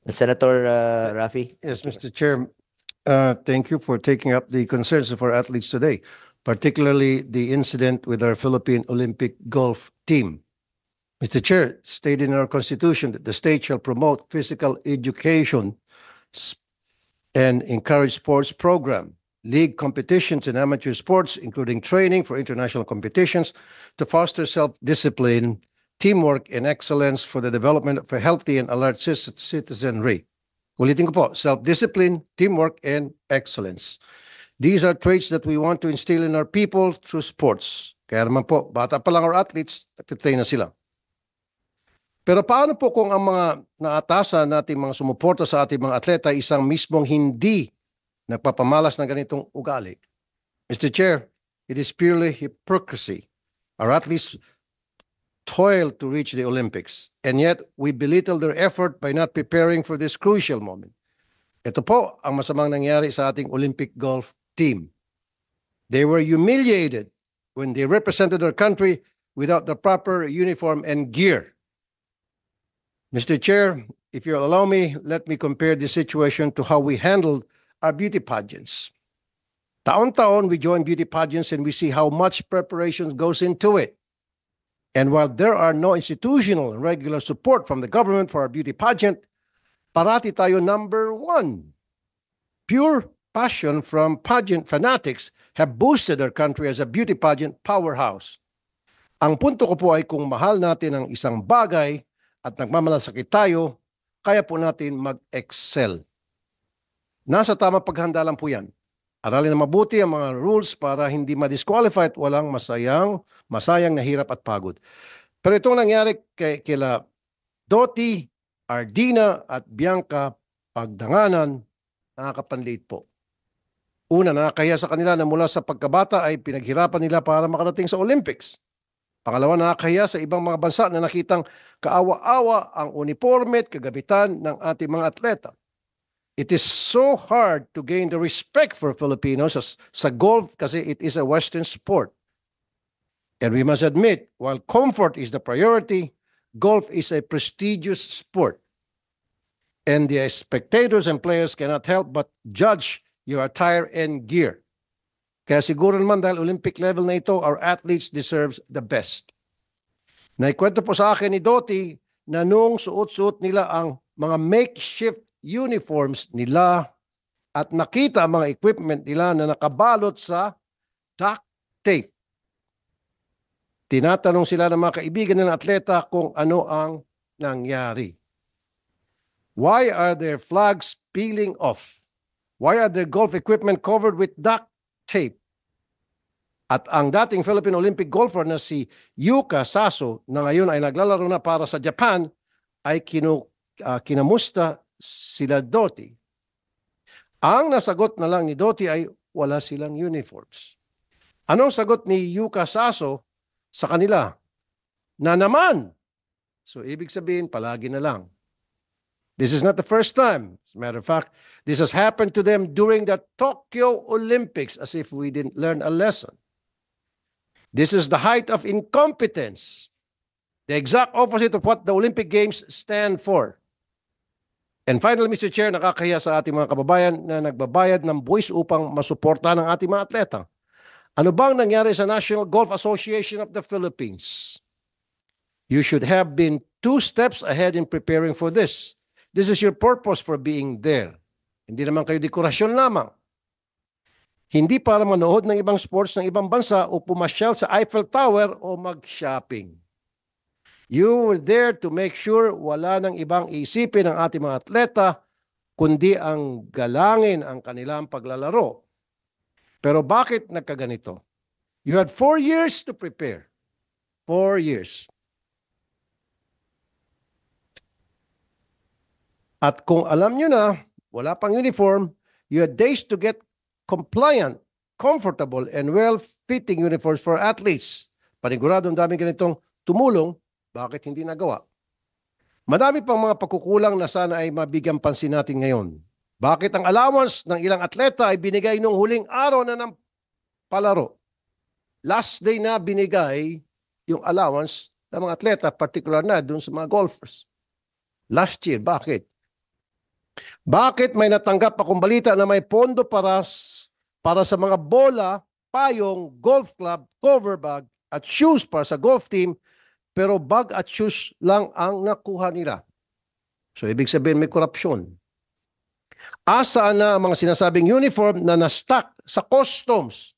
Senator Rafi. Yes, Mr. Chair. Thank you for taking up the concerns of our athletes today, particularly the incident with our Philippine Olympic golf team. Mr. Chair, stated in our Constitution that the state shall promote physical education and encourage sports program, league competitions and amateur sports, including training for international competitions to foster self-discipline, teamwork, and excellence for the development of a healthy and alert citizenry. Ulitin ko po, self-discipline, teamwork, and excellence. These are traits that we want to instill in our people through sports. Kaya naman po, bata pa lang our athletes, nag-train na sila. Pero paano po kung ang mga naatasan nating mga sumuporta sa ating mga atleta isang mismong hindi nagpapamalas ng ganitong ugali? Mr. Chair, it is purely hypocrisy. Our athletes toil to reach the Olympics, and yet we belittle their effort by not preparing for this crucial moment. Ito po ang masamang nangyari sa ating Olympic golf team. They were humiliated when they represented their country without the proper uniform and gear. Mr. Chair, if you'll allow me, let me compare this situation to how we handled our beauty pageants. Taon-taon, we join beauty pageants and we see how much preparation goes into it. And while there are no institutional and regular support from the government for our beauty pageant, parati tayo number one. Pure passion from pageant fanatics have boosted our country as a beauty pageant powerhouse. Ang punto ko po ay kung mahal natin ang isang bagay at nagmamalasakit tayo, kaya po natin mag-excel. Nasa tamang paghanda lang po yan. Aralin na mabuti ang mga rules para hindi ma-disqualify at walang masayang na hirap at pagod. Pero itong nangyari kila Doti, Ardina at Bianca Pagdanganan, nakakapanliit po. Una, nakakahiya sa kanila na mula sa pagkabata ay pinaghirapan nila para makarating sa Olympics. Pangalawa, nakakahiya sa ibang mga bansa na nakitang kaawa-awa ang uniforme at kagamitan ng ating mga atleta. It is so hard to gain the respect for Filipinos sa golf kasi it is a Western sport. And we must admit, while comfort is the priority, golf is a prestigious sport. And the spectators and players cannot help but judge your attire and gear. Kaya siguro naman dahil Olympic level na ito, our athletes deserves the best. Naikwento po sa akin ni Doti na nung suot-suot nila ang mga makeshift uniforms nila at nakita ang mga equipment nila na nakabalot sa duct tape. Tinatanong sila ng mga kaibigan ng atleta kung ano ang nangyari. Why are their flags peeling off? Why are their golf equipment covered with duct tape? At ang dating Philippine Olympic golfer na si Yuka Saso na ngayon ay naglalaro na para sa Japan ay kinamusta sila Doti. Ang nasagot na lang ni Doti ay wala silang uniforms. Anong sagot ni Yuka Saso sa kanila? Na naman. So ibig sabihin, palagi na lang. This is not the first time. As a matter of fact, this has happened to them during the Tokyo Olympics, as if we didn't learn a lesson. This is the height of incompetence. The exact opposite of what the Olympic Games stand for. And finally, Mr. Chair, nakakahiya sa ating mga kababayan na nagbabayad ng buwis upang masuporta ng ating mga atleta. Ano bang nangyari sa National Golf Association of the Philippines? You should have been 2 steps ahead in preparing for this. This is your purpose for being there. Hindi naman kayo dekorasyon lamang. Hindi para manood ng ibang sports ng ibang bansa o pumasyal sa Eiffel Tower o mag-shopping. You were there to make sure wala nang ibang isipin ng ating mga atleta, kundi ang galangin ang kanilang paglalaro. Pero bakit nagkaganito? You had 4 years to prepare. 4 years. At kung alam nyo na, wala pang uniform, you had days to get compliant, comfortable, and well-fitting uniforms for athletes. Paniguradong daming ganitong tumulong, bakit hindi nagawa? Madami pang mga pagkukulang na sana ay mabigyan pansin natin ngayon. Bakit ang allowance ng ilang atleta ay binigay nung huling araw na ng palaro? Last day na binigay yung allowance ng mga atleta, particular na dun sa mga golfers. Last year, bakit? Bakit may natanggap akong balita na may pondo para sa mga bola, payong, golf club, cover bag at shoes para sa golf team, pero bag at shoes lang ang nakuha nila? So ibig sabihin may korupsyon. Asa na ang mga sinasabing uniform na na-stock sa customs?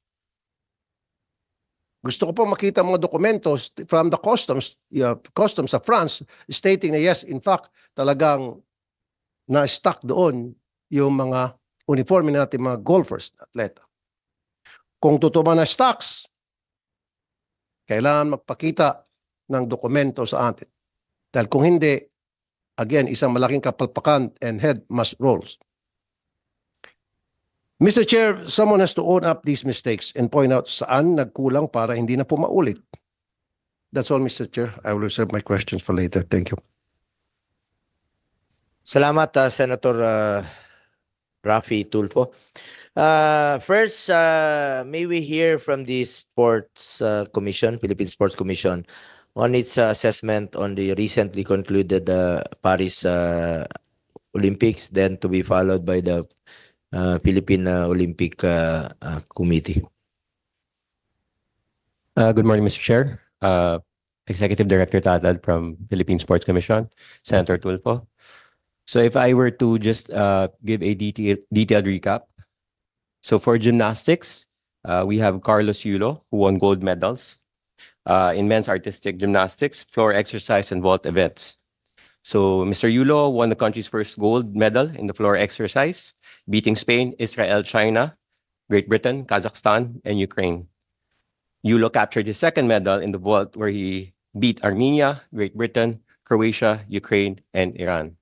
Gusto ko po makita mga dokumentos from the customs sa France stating na yes, in fact, talagang na-stock doon yung mga uniforme natin mga golfers, atleta. Kung totoo man na stocks, kailangan magpakita ng dokumento sa atin. Dahil kung hindi, again, isang malaking kapalpakan and head must rolls. Mr. Chair, someone has to own up these mistakes and point out saan nagkulang para hindi na po maulit. That's all, Mr. Chair. I will reserve my questions for later. Thank you. Salamat, Senator Raffy Tulfo. First, may we hear from the Sports Commission, Philippine Sports Commission, on its assessment on the recently concluded Paris Olympics, then to be followed by the Philippine Olympic Committee. Good morning, Mr. Chair. Executive Director Tatad from Philippine Sports Commission, Senator Tulfo. So if I were to just give a detailed recap. So for gymnastics, we have Carlos Yulo, who won gold medals in men's artistic gymnastics, floor exercise, and vault events. So Mr. Yulo won the country's first gold medal in the floor exercise, beating Spain, Israel, China, Great Britain, Kazakhstan, and Ukraine. Yulo captured his second medal in the vault where he beat Armenia, Great Britain, Croatia, Ukraine, and Iran.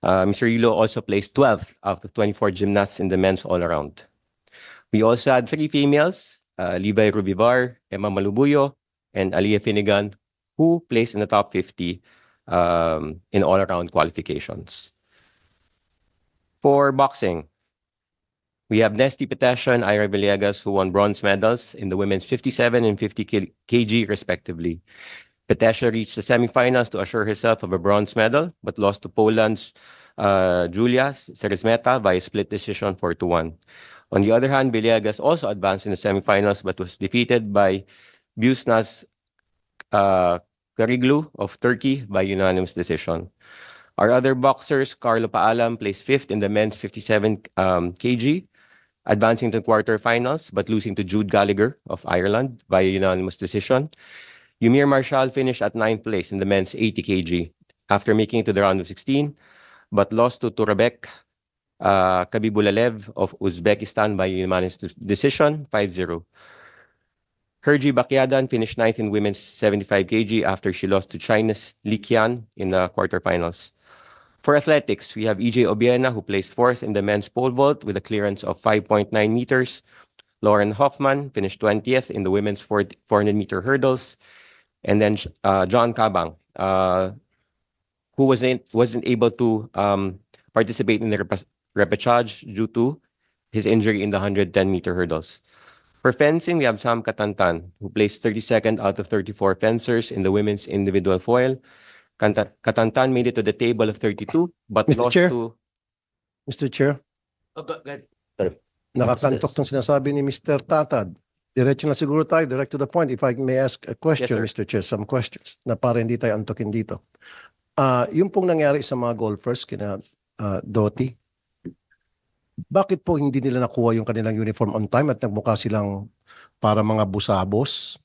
Mr. Yulo also placed 12th out of 24 gymnasts in the men's all-around. We also had 3 females, Levi Rubivar, Emma Malubuyo, and Aliyah Finnegan, who placed in the top 50 in all-around qualifications. For boxing, we have Nesty Petesha and Ira Villegas, who won bronze medals in the women's 57 and 50 kg respectively. Petesha reached the semifinals to assure herself of a bronze medal, but lost to Poland's Julia Seresmeta by a split decision 4-1. On the other hand, Villegas also advanced in the semifinals, but was defeated by Busnaz Kariglu of Turkey by unanimous decision. Our other boxers, Carlo Paalam placed 5th in the men's 57 kg, advancing to quarterfinals, but losing to Jude Gallagher of Ireland by a unanimous decision. Yumir Marshall finished at 9th place in the men's 80 kg after making it to the round of 16, but lost to Turabek Kabibulalev of Uzbekistan by unanimous decision 5-0. Herji Bakyadan finished 9th in women's 75 kg after she lost to China's Li Qian in the quarterfinals. For athletics, we have EJ Obiena, who placed 4th in the men's pole vault with a clearance of 5.9 meters. Lauren Hoffman finished 20th in the women's 400-meter hurdles. And then John Cabang, who wasn't able to participate in the repechage due to his injury in the 110-meter hurdles. For fencing, we have Sam Katantan, who placed 32nd out of 34 fencers in the women's individual foil. Katantan made it to the table of 32, but Mr. lost Chair? to... Mr. Chair, Oh, go ahead. nakakantok tong sinasabi ni Mr. Tatad. Diretso na siguro tayo, direct to the point. If I may ask a question, Yes, Mr. Chair, some questions na para hindi tayo antokin dito. Yung pong nangyari sa mga golfers, kina Doti, bakit po hindi nila nakuha yung kanilang uniform on time at nagmukha silang para mga busabos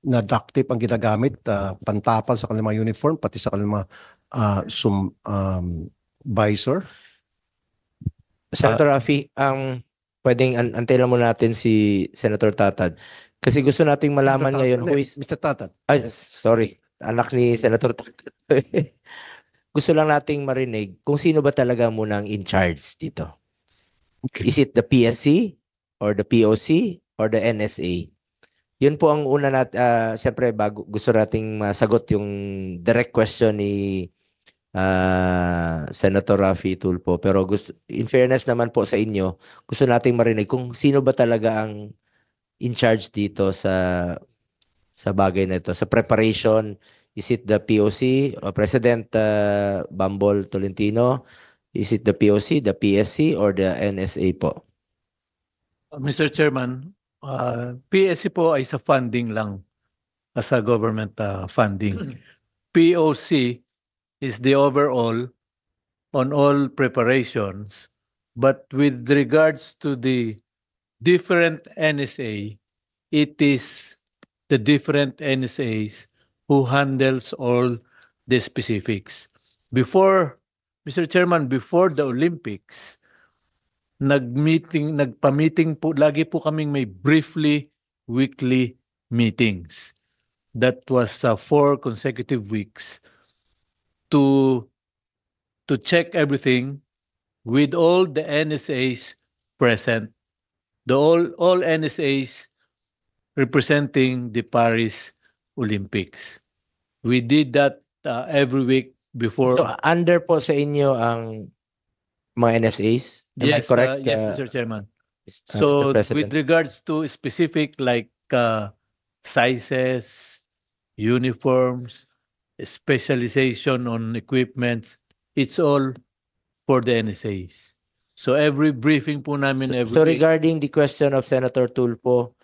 na duct tape ang ginagamit, pantapal sa kanilang mga uniform, pati sa kanilang mga visor? Senator Raffy, pwedeng antayin mo natin si Senator Tatad. Kasi gusto nating malaman ngayon who is... Mr. Tatad. Ay, sorry. Anak ni Senator Tatad. Gusto lang nating marinig kung sino ba talaga munang in charge dito. Okay. Is it the PSC or the POC or the NSA? Yun po ang una siyempre bago gusto nating masagot yung direct question ni Senator Raffy Tulfo, pero in fairness naman po sa inyo, gusto nating marinig kung sino ba talaga ang in charge dito sa bagay na ito, sa preparation. Is it the POC, President Bambol Tolentino, Is it the POC, the PSC, or the NSA po? Mr. Chairman, PSC po ay sa funding lang, as a government funding. POC is the overall on all preparations, but with regards to the different NSA, it is the different NSAs who handles all the specifics. Before, Mr. Chairman, before the Olympics, nagpa-meeting po, lagi po kaming may briefly weekly meetings. That was 4 consecutive weeks to check everything with all the NSAs present. All NSAs representing the Paris Olympics. We did that every week before. So, under po sa inyo ang mga NSAs? Am I Yes, correct? yes, Mr. Chairman. Mr. So President? with regards to specific like sizes, uniforms, specialization on equipment, it's all for the NSAs. So every briefing po namin every So week. regarding the question of Senator Tulfo,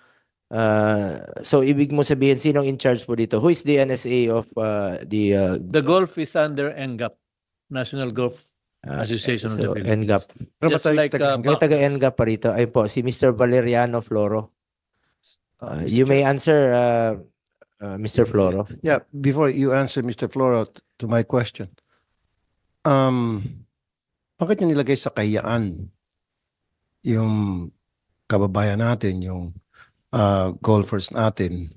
so ibig mo sabihin sinong in charge po dito? Who is the NSA of the The golf is under NGAP, National Golf Association of the so, Philippines. NGAP? Ano ba Just tayo- like taga- May taga NGAP pa rito. Ay po, si Mr. Valeriano Floro. Mr. You may Chair. answer, Mr. Floro. Yeah, before you answer, Mr. Floro, to my question. Bakit nyo nilagay sa kahiyaan yung kababayan natin, yung golfers natin?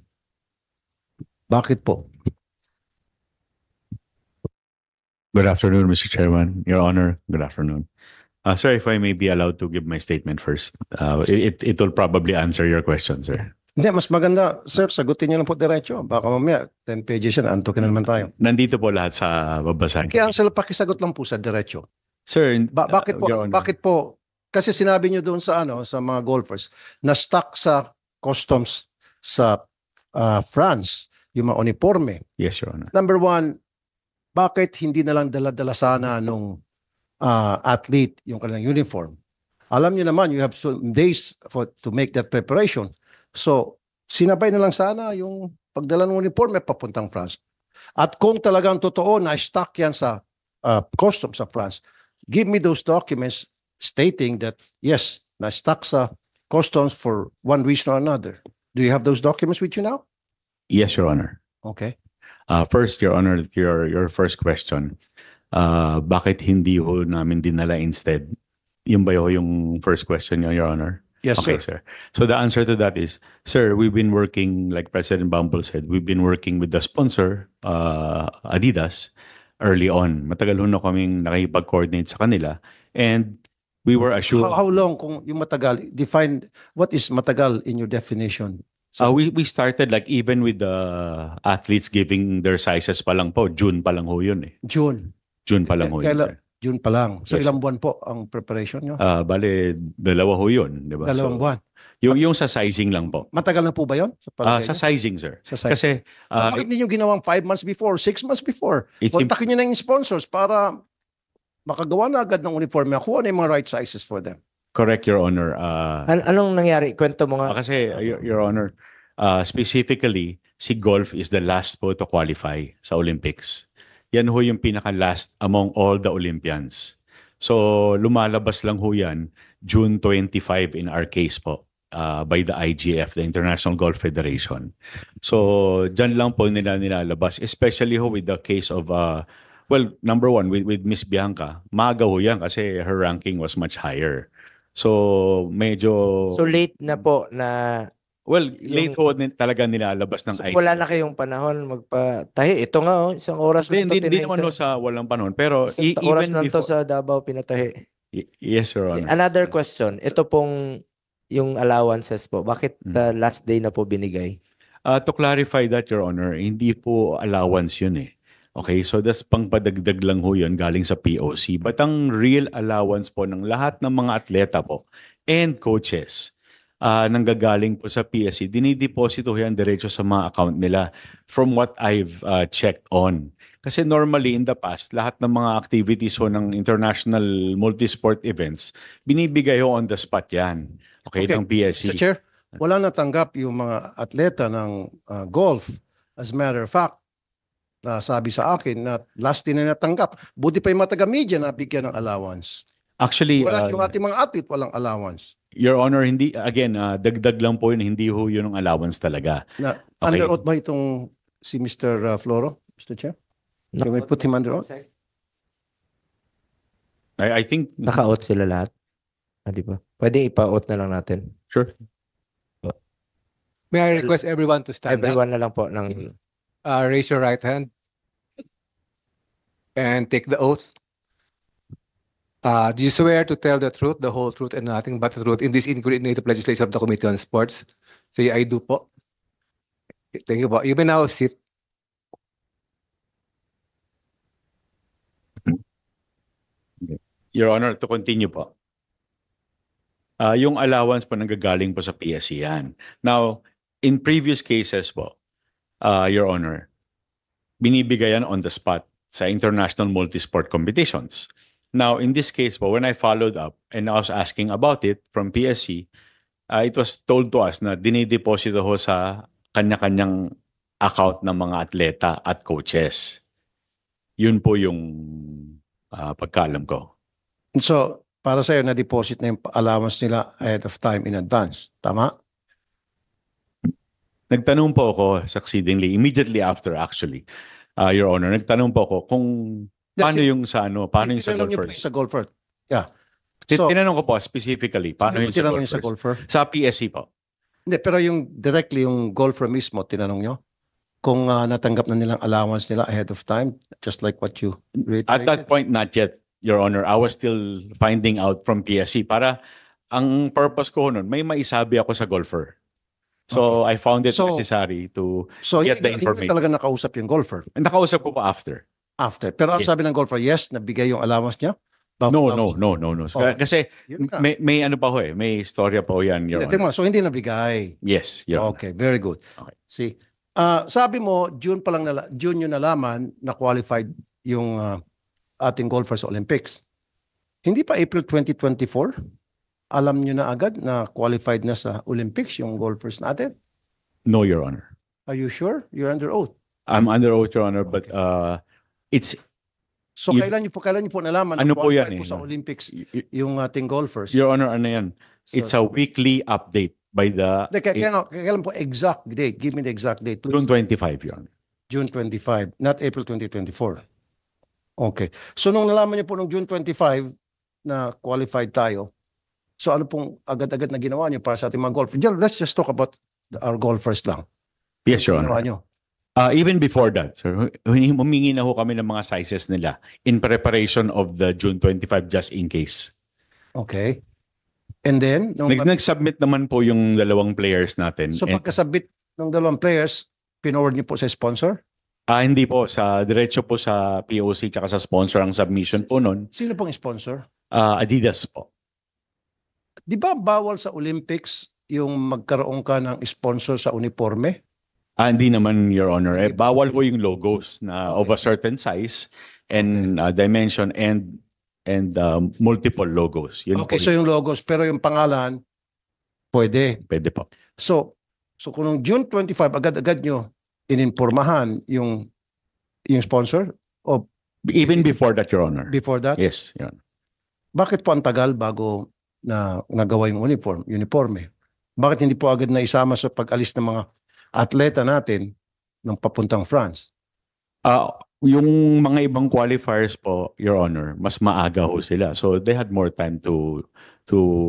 Bakit po? Good afternoon, Mr. Chairman. Your Honor, good afternoon. Sir, if I may be allowed to give my statement first. It will probably answer your question, sir. Hindi, mas maganda, sir, sagutin nyo lang po diretso. Baka mamaya, 10 pages yan, antukin na naman tayo. Nandito po lahat sa babasahin. Kaya sir, pakisagot lang po sa diretso. Sir, Bakit po, Your Honor. bakit po, kasi sinabi nyo doon sa sa mga golfers, na stuck sa customs sa France, yung mga uniforme. Yes, Your Honor. Number one, bakit hindi na lang dala-dala sana nung athlete yung kanilang uniform? Alam niyo naman, you have some days to make that preparation. So, sinabay na lang sana yung pagdala ng uniform papuntang France. At kung talagang totoo na stuck yan sa customs sa France, give me those documents stating that, yes, na stuck sa customs for one reason or another. Do you have those documents with you now? Yes, Your Honor. Okay. First, Your Honor, your first question. Bakit hindi ho namin dinala instead? Yung ba yung first question niyo, Your Honor? Yes, Okay, sir. sir. So the answer to that is, sir, we've been working, like President Bumble said, we've been working with the sponsor, Adidas, early on. Matagal ho na kaming nakipag-coordinate sa kanila. And we were assured, How long kung yung matagal? Define, what is matagal in your definition? we started like even with the athletes giving their sizes pa lang po. June pa lang ho yun eh. June. June pa lang ho yun, Kailan? sir. June pa lang. So Yes, ilang buwan po ang preparation nyo? Bale, dalawa ho yun. Di ba? Dalawang So, buwan. Yung sa sizing lang po. Matagal na po ba yun? Sa palagay Sa nyo? sizing, sir. Sa size. Kasi, Bakit hindi nyo ginawang 5 months before, 6 months before? it's Kontakin nyo na yung sponsors para makagawa na agad ng uniforme. Kuha na yung mga right sizes for them. correct, Your Honor. Anong nangyari? Kwento mo nga. Kasi, Your Honor, specifically, si golf is the last po to qualify sa Olympics. Yan ho yung pinaka-last among all the Olympians. So, lumalabas lang ho yan June 25 in our case po by the IGF, the International Golf Federation. So, dyan lang po nila nilalabas, especially ho with the case of, well, number one, with Miss Bianca, maaga ho yan kasi her ranking was much higher. So, medyo... So late na po na Well, late ho talaga nilalabas ng so, IGF. wala na kayong panahon magpatahi. Ito nga isang oras lang to Hindi tinahi naman ho sa walang panahon. Pero isang oras even lang to before... sa Davao pinatahi. Yes, Your Honor. Another question. Ito pong yung allowances po. Bakit last day na po binigay? To clarify that, Your Honor, hindi po allowance yun eh. Okay, so that's pangpadagdag lang ho yun galing sa POC. But ang real allowance po ng lahat ng mga atleta po and coaches nanggagaling po sa PSC, dinideposito yan diretso sa mga account nila from what I've checked on. Kasi normally in the past, lahat ng mga activities ho ng international multisport events, binibigay ho on the spot yan. Okay, ng PSC. Mr. Chair, wala natanggap yung mga atleta ng golf. As a matter of fact, sabi sa akin na last din na natanggap. Buti pa yung mga taga-media na bigyan ng allowance. Actually, Wala yung ating mga athlete, walang allowance. Your Honor, hindi, again, dagdag lang po yun, hindi ho yun ang allowance talaga. Na, Okay. Under oath ba itong si Mr. Floro, Mr. Chair? Can we put him under oath? I think, Naka-out sila lahat. Di ba? Pwede ipa-out na lang natin. sure. May I request everyone to stand up? Everyone na lang po ng Raise your right hand and take the oath. Do you swear to tell the truth, the whole truth, and nothing but the truth in this inquiry into legislation of the Committee on Sports? Say, I do po. Thank you po. You may now sit. Your Honor, to continue po. Yung allowance po nanggagaling po sa PSC yan. Now, in previous cases po, Your Honor, binibigay yan on the spot sa international multisport competitions. Now, in this case po, when I followed up and I was asking about it from PSC, it was told to us na dinideposito ho sa kanya-kanyang account ng mga atleta at coaches. Yun po yung pagkaalam ko. So, para sa'yo, na-deposit na yung allowance nila ahead of time in advance. Tama? Nagtanong po ako succeedingly, immediately after actually, Your Honor, nagtanong po ako kung paano yung sa ano, paano yung sa Tinanong niyo po golfer. yung sa golfer. Yeah. So, Tinanong ko po specifically, paano yung sa tinanong niyo sa golfers? golfer? Sa PSC po. Hindi, pero yung directly yung golfer mismo, tinanong nyo kung natanggap na nilang allowance nila ahead of time, just like what you reiterated. At that point, not yet, Your Honor. I was still finding out from PSC para ang purpose ko nun, may maisabi ako sa golfer. So, I found it So, necessary to So, get the hindi information. talaga nakausap yung golfer Nakausap ko po after. after. Pero ang Yes. sabi ng golfer, yes, nabigay yung allowance niya? No. Oh. Kasi Yun nga. may ano pa ho eh, may istorya pa ho yan, Your Hindi, Honor. tingnan mo, so hindi nabigay. Yes, Your Honor. Okay, very good. Okay. See, sabi mo, June pa lang June yun nalaman na qualified yung ating golfers sa Olympics. Hindi pa April 2024? Alam nyo na agad na qualified na sa Olympics yung golfers natin? No, Your Honor. Are you sure? You're under oath. I'm under oath, Your Honor, but it's So If- kailan niyo po nalaman na Ano po yan qualified po eh, sa no? Olympics y- yung ating golfers? Your Honor, ano yan? It's a weekly update by the Hindi, kailan po exact date? Give me the exact date, please. June 25, Your Honor. June 25, not April 2024. Okay. So nung nalaman niyo po nung June 25 na qualified tayo, so ano pong agad-agad na ginawa niyo para sa ating mga golfers? Let's just talk about our golfers lang. Yes, Your Ginawa Honor. niyo. Even before that, sir, humingi na ho kami ng mga sizes nila in preparation of the June 25 just in case. Okay. And then, Nag-submit naman po yung dalawang players natin. so And- pagkasabit ng dalawang players, pinoward niyo po sa sponsor? hindi po, diretso po sa POC tsaka sa sponsor ang submission po nun. Sino pong sponsor? Adidas po. Di ba bawal sa Olympics yung magkaroon ka ng sponsor sa uniforme? Hindi naman, Your Honor. Hindi po. Bawal po yung logos na of a certain size and dimension and multiple logos. Yun Okay, po, so yung logos, pero yung pangalan, pwede. pwede po. So kung nung June 25, agad-agad nyo ininformahan yung sponsor o Even before that, Your Honor. before that? Yes, Your Honor. Bakit po ang tagal bago na nagawa yung uniforme? Bakit hindi po agad na isama sa pag-alis ng mga atleta natin ng papuntang France? Yung mga ibang qualifiers po, Your Honor, mas maaga ho sila. So they had more time to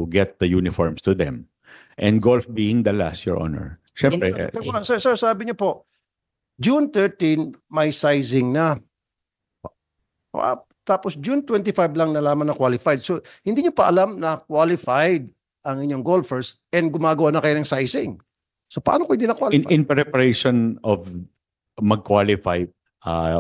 get the uniforms to them. And golf being the last, Your Honor. Siyempre, Sir, sabi niyo po, June 13, may sizing na. Tapos June 25 lang nalaman na qualified. So hindi niyo pa alam na qualified ang inyong golfers and gumagawa na kayo ng sizing. So paano kung hindi na qualified? in preparation of mag-qualify,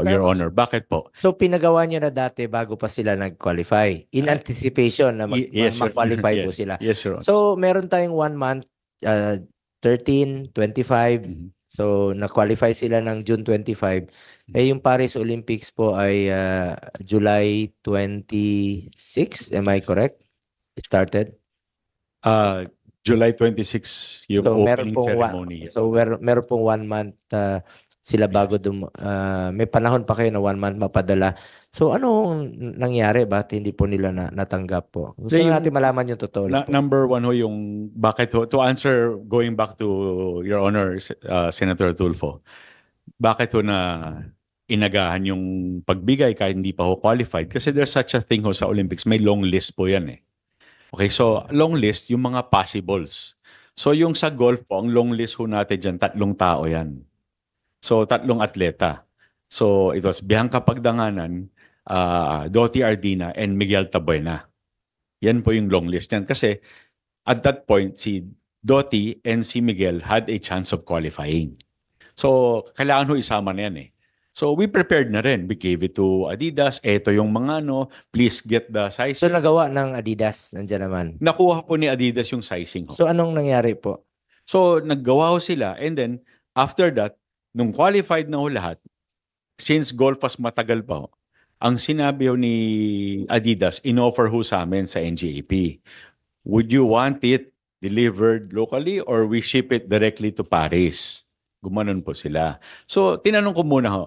Your Honor, bakit po? So pinagawa niyo na dati bago pa sila nag-qualify in anticipation na Yes, sir. mag-qualify po Yes. sila. Yes, Your Honor. So meron tayong 1 month 13, 25. Mhm. So, na-qualify sila ng June 25. Eh, yung Paris Olympics po ay July 26. Am I correct? It started? July 26 yung So, meron opening pong ceremony. meron pong 1 month sila bago may panahon pa kayo na 1 month mapadala. So, anong nangyari? Bakit hindi po nila natanggap po? Gusto Yung- natin malaman yung totoo lang po. Number one ho yung bakit ho, to answer going back to Your Honor, Senator Tulfo, bakit ho na inagahan yung pagbigay kahit hindi pa ho qualified? Kasi there's such a thing ho sa Olympics, may long list po yan eh. Okay, so long list, yung mga possibles. So yung sa golf po, ang long list ho natin dyan, 3 tao yan. So 3 atleta. So it was Bianca Pagdanganan, Dottie Ardina, and Miguel Tabuena. Yan po yung long list yan. Kasi at that point, si Dottie and si Miguel had a chance of qualifying. So kailangan ho isama na yan eh. So we prepared na rin. We gave it to Adidas. Eto yung mga please get the So, sizing. nagawa ng Adidas. Nandiyan naman. Nakuha po ni Adidas yung sizing ho. So, anong nangyari po? So, naggawa ho sila and then, after that, nung qualified na ho lahat, since golf was matagal pa ho, ang sinabi ho ni Adidas, in-offer ho sa amin sa NGAP, would you want it delivered locally or we ship it directly to Paris? Gumanon po sila. So, tinanong ko muna ho,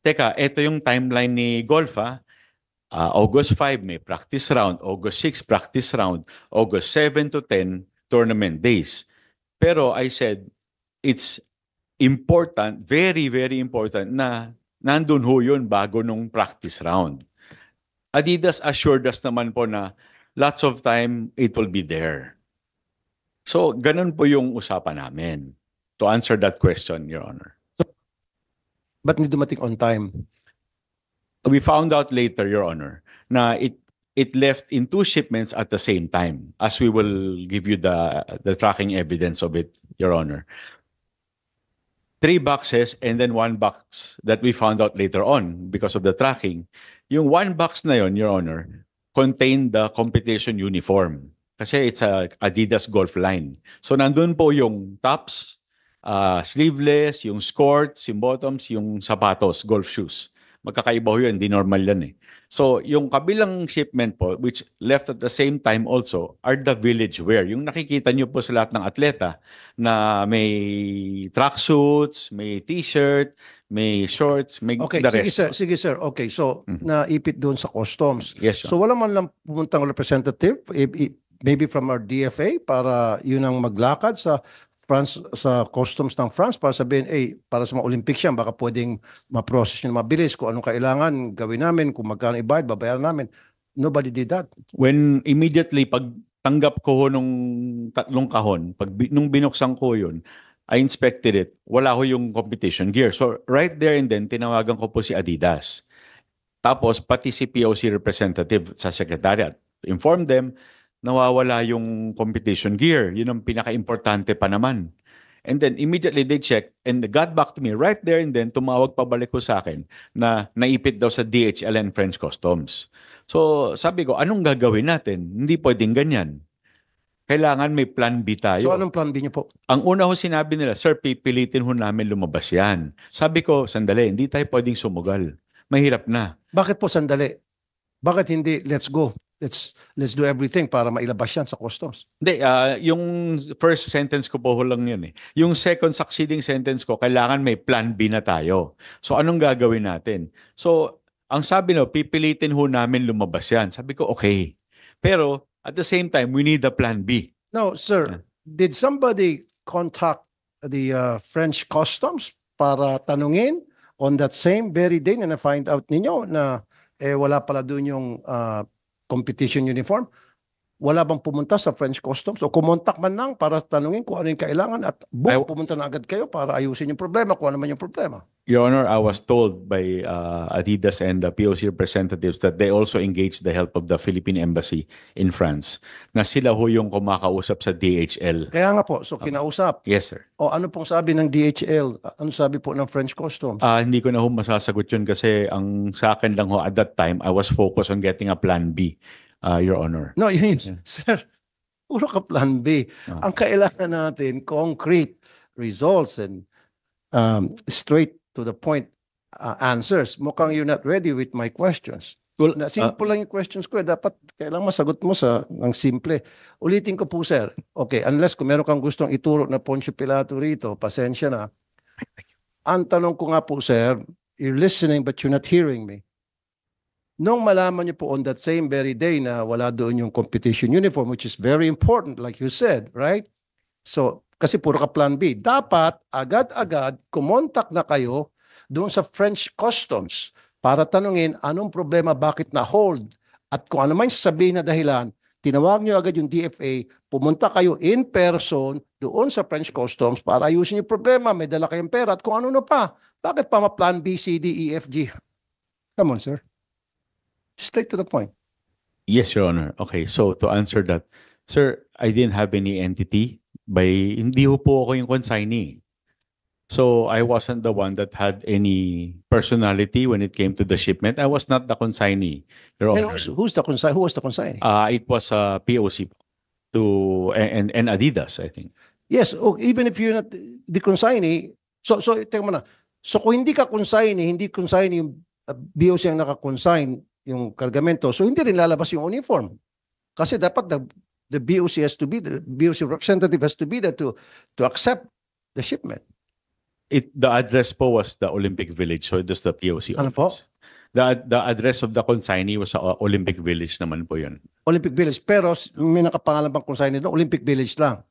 teka, eto yung timeline ni golf ha. August 5 may practice round, August 6 practice round, August 7 to 10 tournament days. Pero I said, it's important, very, very important na nandun ho yun bago nung practice round. Adidas assured us naman po na lots of time it will be there. So, ganun po yung usapan namin. To answer that question, Your Honor. Ba't hindi dumating on time? We found out later, Your Honor, na it left in 2 shipments at the same time, as we will give you the tracking evidence of it, Your Honor. 3 boxes and then 1 box that we found out later on because of the tracking. Yung 1 box na yon, Your Honor, contained the competition uniform. Kasi it's a Adidas golf line. So nandun po yung tops, sleeveless, yung skirts, yung bottoms, yung sapatos, golf shoes. Magkakaiba ho yun, hindi normal yan eh. So, yung kabilang shipment po, which left at the same time also, are the village wear. Yung nakikita nyo po sa lahat ng atleta na may tracksuits, may t-shirt, may shorts, may Okay, the sige rest. sir, sige sir. Okay, so naipit doon sa customs. Yes, So wala man lang pumuntang representative, maybe from our DFA, para yun ang maglakad sa France, sa customs ng France, para sabihin, para sa mga Olympics yan, baka pwedeng ma-process nyo mabilis kung anong kailangan gawin namin, kung magkano ibayad, babayaran namin. Nobody did that. When immediately, pag tanggap ko ho nung 3 kahon, nung binuksan ko yun, I inspected it, wala ho yung competition gear. So right there and then, tinawagan ko po si Adidas. Tapos pati si POC representative sa secretariat. Inform them, nawawala yung competition gear. Yun ang pinaka-importante pa naman. And then immediately they checked and they got back to me right there and then tumawag pabalik ko sa akin na naipit daw sa DHL and French Customs. So sabi ko, anong gagawin natin? Hindi pwedeng ganyan. Kailangan may plan B tayo. So anong plan B niyo po? Ang una ho sinabi nila, sir, pipilitin ho namin lumabas yan. Sabi ko, sandali, hindi tayo pwedeng sumugal. Mahirap na. Bakit po sandali? Bakit hindi let's go? Let's do everything para mailabas yan sa customs. Hindi, yung first sentence ko po lang yun eh. Yung second succeeding sentence ko, kailangan may plan B na tayo. So anong gagawin natin? So ang sabi pipilitin ho namin lumabas yan. Sabi ko, okay. Pero at the same time, we need a plan B. No, sir. Did somebody contact the French customs para tanungin on that same very day na na-find out ninyo na wala pala doon yung competition uniform? Wala bang pumunta sa French customs o kumontak man lang para tanungin kung ano yung kailangan at pumunta na agad kayo para ayusin yung problema kung ano man yung problema? Your Honor, I was told by Adidas and the POC representatives that they also engaged the help of the Philippine Embassy in France na sila ho yung kumakausap sa DHL. Kaya nga po, so kinausap. Yes, sir. O ano pong sabi ng DHL? Ano sabi po ng French customs? Hindi ko na ho masasagot yun kasi ang sa akin lang ho at that time, I was focused on getting a plan B, Your Honor. No, yun, sir. Puro ka plan B. Ah. Ang kailangan natin, concrete results and straight to the point answers. Mukhang you're not ready with my questions. Well, Na simple lang yung questions ko. Dapat kailangan masagot mo ng simple. Ulitin ko po, sir. Okay, unless kung meron kang gustong ituro na Poncio Pilato rito, pasensya na. Ang tanong ko nga po, sir, you're listening but you're not hearing me. Nung malaman niyo po on that same very day na wala doon yung competition uniform, which is very important, like you said, right? So, kasi puro ka plan B. Dapat, agad-agad, kumontak na kayo doon sa French Customs para tanungin anong problema, bakit na-hold. At kung ano man sasabihin na dahilan, tinawag niyo agad yung DFA, pumunta kayo in person doon sa French Customs para ayusin yung problema, may dala kayong pera at kung ano na pa. Bakit pa ma-plan B, C, D, E, F, G? Come on, sir. Straight to the point. Yes, Your Honor. Okay, so to answer that, sir, I didn't have any entity hindi ho po ako yung consignee. So I wasn't the one that had any personality when it came to the shipment. I was not the consignee, Your And Honor. who's the consignee? Who was the consignee? It was POC and Adidas, I think. Yes, even if you're not the consignee, so teka muna. So kung hindi ka consignee, hindi consignee yung BOC ang naka-consign yung kargamento, so hindi rin lalabas yung uniform. Kasi dapat the BOC has to be, the BOC representative has to be there to accept the shipment. The address po was the Olympic Village, so it was the POC Ano po? office. The address of the consignee was sa Olympic Village naman po yun. Olympic Village. Pero may nakapangalan bang consignee doon? Olympic Village lang.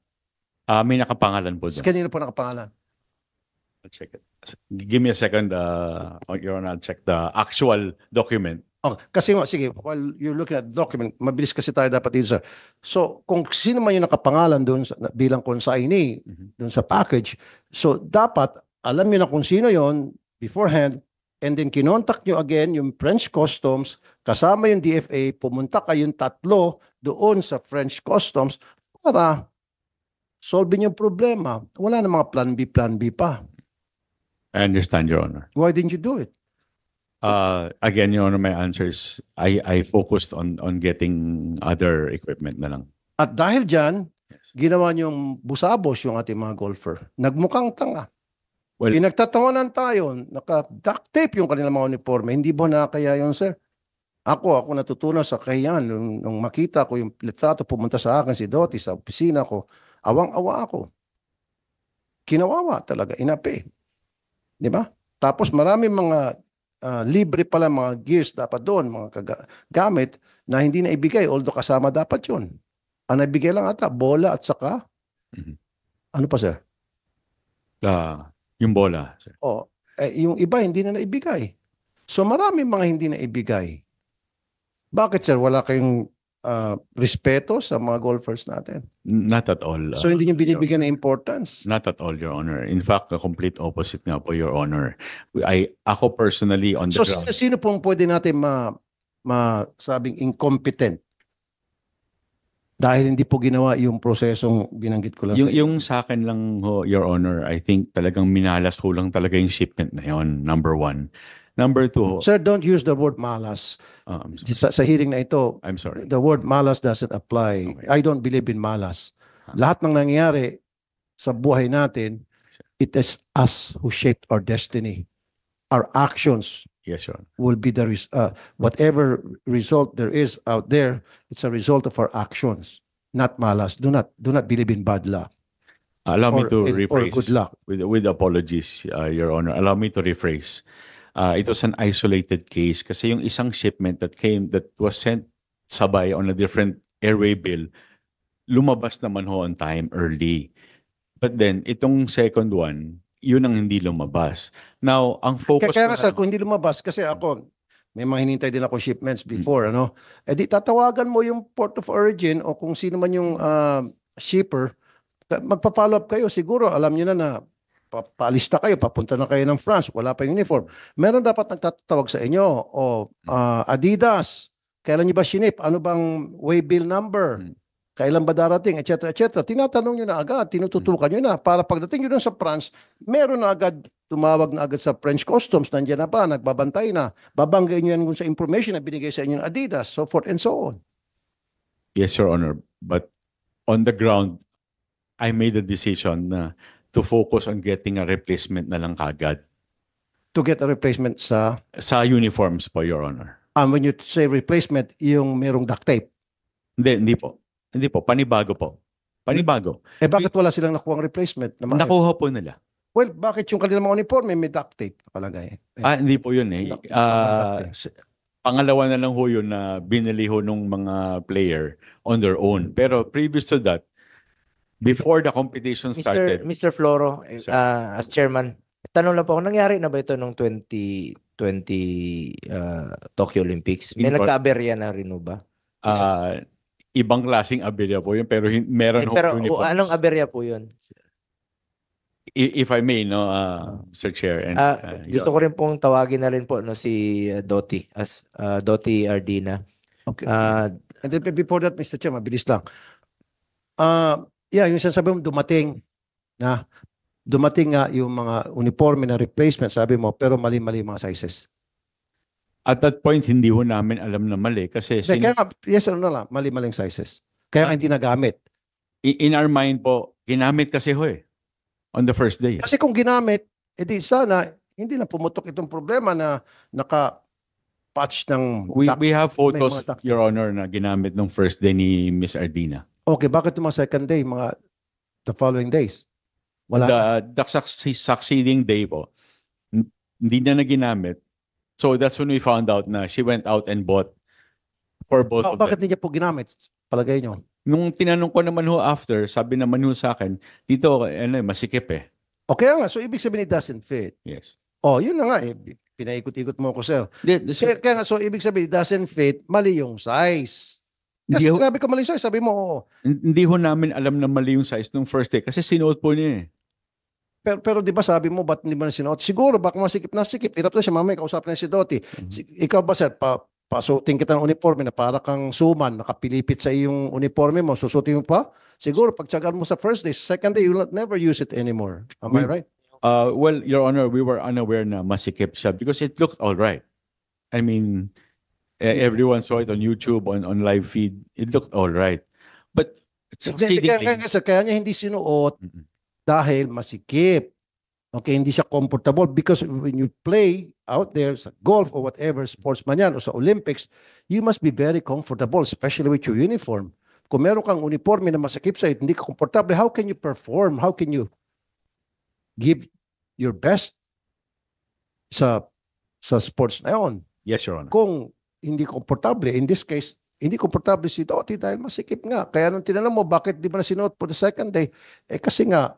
May nakapangalan po doon. Kanino po nakapangalan? I'll check it. Give me a second, Your Honor, I'll check the actual document. Oh, kasi sige, while you're looking at the document, mabilis kasi tayo dapat dito, sir. So, kung sino man yung nakapangalan doon bilang consignee, doon sa package, so dapat alam niyo na kung sino yon beforehand, and then kinontak nyo again yung French Customs, kasama yung DFA, pumunta kayong tatlo doon sa French Customs para solving yung problema. Wala na mga plan B pa. I understand, Your Honor. Why didn't you do it? Again, Your Honor, my answer is I focused on getting other equipment na lang. At dahil dyan, ginawa niyong busabos yung ating mga golfer. Nagmukhang tanga. Well- Pinagtatawanan tayo, naka-duct tape yung kanilang mga uniforme. Hindi ba nakakaya yun, sir? Ako natutunan sa kahiyan nung makita ko yung litrato, pumunta sa akin si Doti sa opisina ko, awang-awa ako. Kinawawa talaga, inapi. Di ba? Tapos maraming mga libre pala mga gears dapat doon, mga gamit na hindi na ibigay, although kasama dapat yun. Ang naibigay lang ata, bola at saka, Mhm. ano pa, sir? Yung bola, sir. Yung iba hindi na naibigay. So maraming mga hindi na ibigay. Bakit, sir? Wala kayong respeto sa mga golfers natin? Not at all. So hindi nyo binibigyan ng importance? Not at all, Your Honor. In fact, the complete opposite nga po, Your Honor. Ako personally on the So ground. sino pong pwede natin masabing incompetent? Dahil hindi po ginawa yung prosesong binanggit ko lang. Yung sa akin lang ho, Your Honor, I think talagang minalas ko lang talaga yung shipment na yon, number one. Number two, Sir, don't use the word malas. Sa hearing na ito, I'm sorry. the word malas doesn't apply. Okay. I don't believe in malas. Lahat ng nangyayari sa buhay natin, it is us who shaped our destiny. Our actions Yes, Your Honor. will be whatever result there is out there, it's a result of our actions, not malas. Do not believe in bad luck Allow me to or rephrase good luck. with apologies, Your Honor. Allow me to rephrase. It was an isolated case kasi yung isang shipment that was sent sabay on a different airway bill, lumabas naman ho on time early. But then, itong second one, yun ang hindi lumabas. Now, ang focus Kaya nga, ko sir, kung hindi lumabas, kasi ako, may mga hinintay din ako shipments before, ano? Eh di tatawagan mo yung port of origin o kung sino man yung shipper, magpa-follow up kayo. Siguro, alam niyo na paalista kayo, papunta na kayo ng France, wala pa yung uniform. Meron dapat nagtatawag sa inyo, o Adidas, kailan niyo ba sinip? Ano bang waybill number? Kailan ba darating, etc., etc. Tinatanong nyo na agad, tinututukan nyo na, para pagdating nyo doon sa France, meron na agad, tumawag na agad sa French Customs, nandiyan na ba, nagbabantay na, babanggay nyo yan sa information na binigay sa inyo ng Adidas, so forth and so on. Yes, Your Honor. But on the ground, I made the decision na to focus on getting a replacement na lang kagad. To get a replacement Sa uniforms po, Your Honor. when you say replacement, yung merong duct tape. Hindi po. Hindi po, panibago po. Panibago. Bakit wala silang nakuha replacement? Nakuha po nila. Well, bakit yung kanilang mga uniforme may duct tape nakalagay? Hindi po yun eh. Duct tape. Pangalawa na lang ho yun na binili ho nung mga player on their own. Pero previous to that, before the competition started, Mr. Floro, Sir. as chairman, tanong lang po ako, nangyari na ba ito nung 2020 Tokyo Olympics? May In- nagka-aberya na rin ho ba? ibang klaseng aberya po yun, pero meron ho Pero uniforms. anong aberya po yun? If I may, no, Mr. Chair. And, Gusto ko rin pong tawagin na rin po no, si Doti as Doti Ardina. Okay. Ah, And then before that, Mr. Chair, mabilis lang. Yung sinasabi mo, dumating nga yung mga uniforme na replacement, sabi mo, pero mali-mali yung mga sizes. At that point, hindi ho namin alam na mali kasi Kaya nga, yes or no lang, mali-maling sizes. Kaya nga hindi nagamit. in our mind po, ginamit kasi ho eh. On the first day. Kasi kung ginamit, edi sana, hindi na pumutok itong problema na naka-patch ng We have photos, mga duct- Your Honor, na ginamit nung first day ni Miss Ardina. Okay, bakit yung mga second day, the following days? Wala na. The succeeding day po, hindi niya na ginamit. So that's when we found out na she went out and bought for both of Bakit them. hindi niya po ginamit? Palagay nyo. Nung tinanong ko naman ho after, sabi naman ho sa akin, dito, masikip eh. Okay nga, so ibig sabihin it doesn't fit. Yes. Yun na nga eh. Pinaikot-ikot mo ako, sir. Hindi Kaya nga, so ibig sabihin it doesn't fit, mali yung size. Kasi ho, sinabi ko mali size, sabi mo, oo. hindi ho namin alam na mali yung size nung first day kasi sinuot po niya eh. Pero di ba sabi mo, ba't hindi mo na sinuot? Siguro, baka masikip na sikip. Hirap na siya, mamaya kausapin na si Doti. Ikaw ba, sir, pasuting kita ng uniforme na para kang suman, nakapilipit sa iyong uniforme mo, susutin mo pa? Siguro, pagtsagaan mo sa first day, second day, you will never use it anymore. Am I right? Well, Your Honor, we were unaware na masikip siya because it looked all right. I mean, everyone saw it on YouTube, on live feed. It looked all right. But succeedingly, Kaya niya hindi sinuot Mm-mm. dahil masikip. Okay, hindi siya comfortable because when you play out there sa golf or whatever sports man yan o sa Olympics, you must be very comfortable, especially with your uniform. Kung meron kang uniforme na masakip sa'yo, hindi ka komportable, how can you perform? How can you give your best sa sports na yun? yes, Your Honor. Kung hindi komportable, in this case, hindi komportable si Doti dahil masikip nga. Kaya nung tinanong mo, bakit di ba na sinuot for the second day? Kasi nga,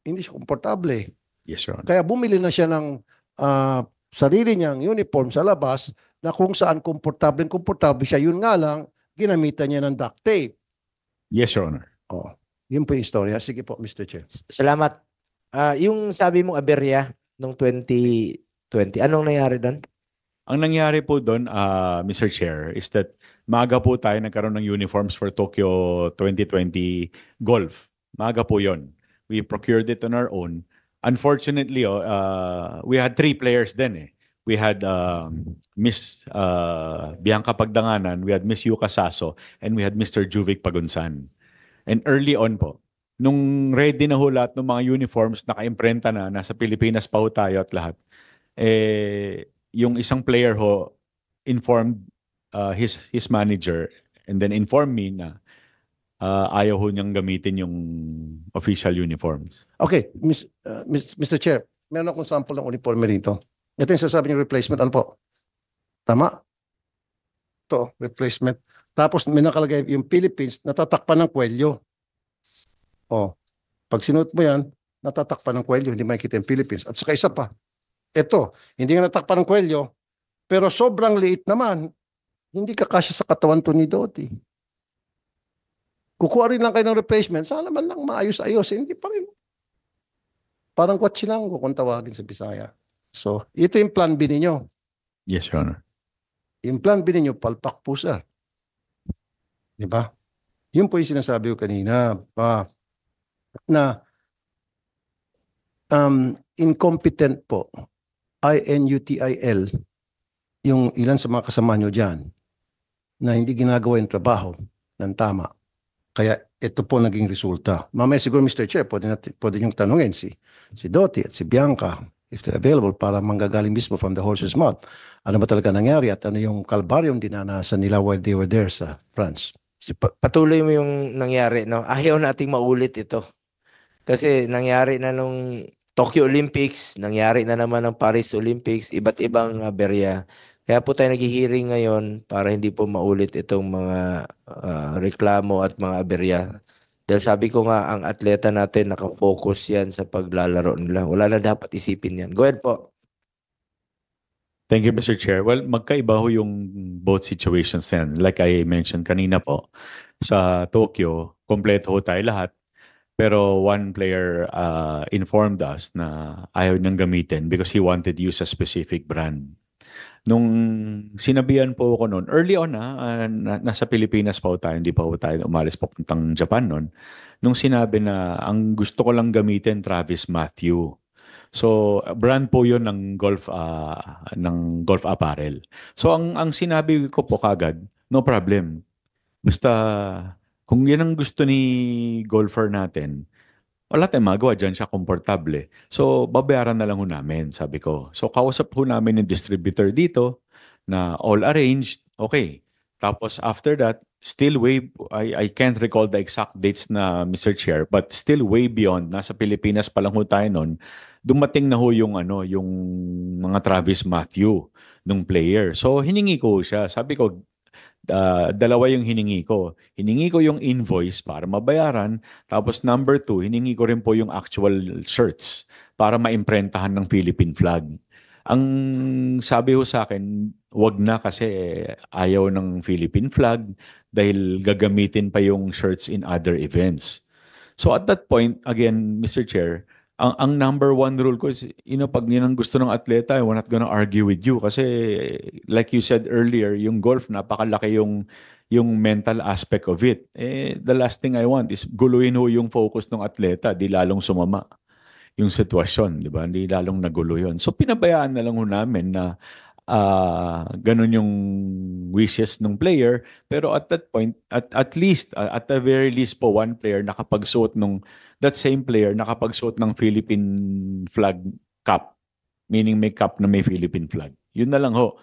hindi siya komportable. Yes, Your Honor. Kaya bumili na siya ng sarili niyang uniform sa labas na kung saan komportable siya. Yun nga lang, ginamitan niya ng duct tape. Yes, Your Honor. Yun po yung istorya. Sige po, Mr. Chair. Salamat. Yung sabi mong aberya nung 2020, anong nangyari doon? Ang nangyari po doon, Mr. Chair, is that maaga po tayo nagkaroon ng uniforms for Tokyo 2020 Golf. Maaga po yon. We procured it on our own. Unfortunately, we had 3 players then eh. We had Miss Bianca Pagdanganan, we had Miss Yuka Saso, and we had Mr. Juvic Pagunsan. And early on po, nung ready na ho lahat ng mga uniforms, naka-imprenta na, nasa Pilipinas pa ho tayo at lahat, yung isang player ho informed his manager and then informed me na ayaw ho niyang gamitin yung official uniforms. Okay, Mr. Chair, meron akong sample ng uniforme rito. Ito yung sasabi niyo replacement. Ano po? Tama? Ito, replacement. Tapos may nakalagay yung Philippines, natatakpan ng kwelyo. Pag sinuot mo yan, natatakpan ng kwelyo, hindi makikita yung Philippines. At saka isa pa, ito, hindi nga natakpan ng kwelyo, pero sobrang liit naman, hindi kakasya sa katawan to ni Doti. Kukuha rin lang kayo ng replacement, sana man lang maayos-ayos, hindi pa rin. Parang kwatsinanggo kung tawagin sa Bisaya. So, ito yung plan B ninyo. Yes, Your Honor. Yung plan B ninyo, palpak po, sir. Di ba? Yun po yung sinasabi ko kanina. Na incompetent po, INUTIL, yung ilan sa mga kasama nyo dyan, na hindi ginagawa yung trabaho ng tama. Kaya ito po naging resulta. Mamaya siguro, Mr. Chair, pwede niyong tanungin si Doti at si Bianca, if they're available, para manggagaling mismo from the horse's mouth. Ano ba talaga nangyari at ano yung kalbaryong dinanasan nila while they were there sa France? Patuloy mo yung nangyari, no? Ayaw nating maulit ito. Kasi nangyari na nung Tokyo Olympics, nangyari na naman ng Paris Olympics, iba't ibang aberya. Kaya po tayo naghihiring ngayon para hindi po maulit itong mga reklamo at mga aberya. Dahil sabi ko nga, ang atleta natin nakafocus yan sa paglalaro nila. Wala na dapat isipin yan. Go ahead po. Thank you, Mr. Chair. Well, magkaiba ho yung both situations yan. Like I mentioned kanina po, sa Tokyo, kompleto ho tayo lahat. Pero one player informed us na ayaw niyang gamitin because he wanted to use a specific brand. Nung sinabihan po ako noon, early on nasa Pilipinas pa ho tayo, hindi pa ho tayo umalis papuntang Japan noon. Nung sinabi na ang gusto ko lang gamitin Travis Matthew. So brand po 'yon ng golf apparel. So ang sinabi ko po kagad, no problem. Basta kung 'yan ang gusto ni golfer natin, wala tayong magawa dyan, siya komportable. So, babayaran na lang ho namin, sabi ko. So, kausap ho namin yung distributor dito na all arranged, okay. Tapos after that, still way, I can't recall the exact dates na Mr. Chair, but still way beyond, nasa Pilipinas pa lang ho tayo noon, dumating na ho yung mga Travis Matthew nung player. So, hiningi ko siya. Sabi ko, dalawa yung hiningi ko. Hiningi ko yung invoice para mabayaran. Tapos number 2, hiningi ko rin po yung actual shirts para maimprentahan ng Philippine flag. Ang sabi ho sa akin, wag na kasi ayaw ng Philippine flag dahil gagamitin pa yung shirts in other events. So at that point, again, Mr. Chair, ang number 1 rule ko is, pag yun ang gusto ng atleta, we're not gonna argue with you. Kasi, like you said earlier, yung golf, napakalaki yung mental aspect of it. The last thing I want is guluhin ho yung focus ng atleta, di lalong sumama yung sitwasyon, di ba? Di lalong nagulo yun. So, pinabayaan na lang ho namin na ganun yung wishes ng player. Pero at that point, at least, at the very least po, one player nakapagsuot that same player nakapagsuot ng Philippine flag cap. Meaning may cap na may Philippine flag. Yun na lang ho.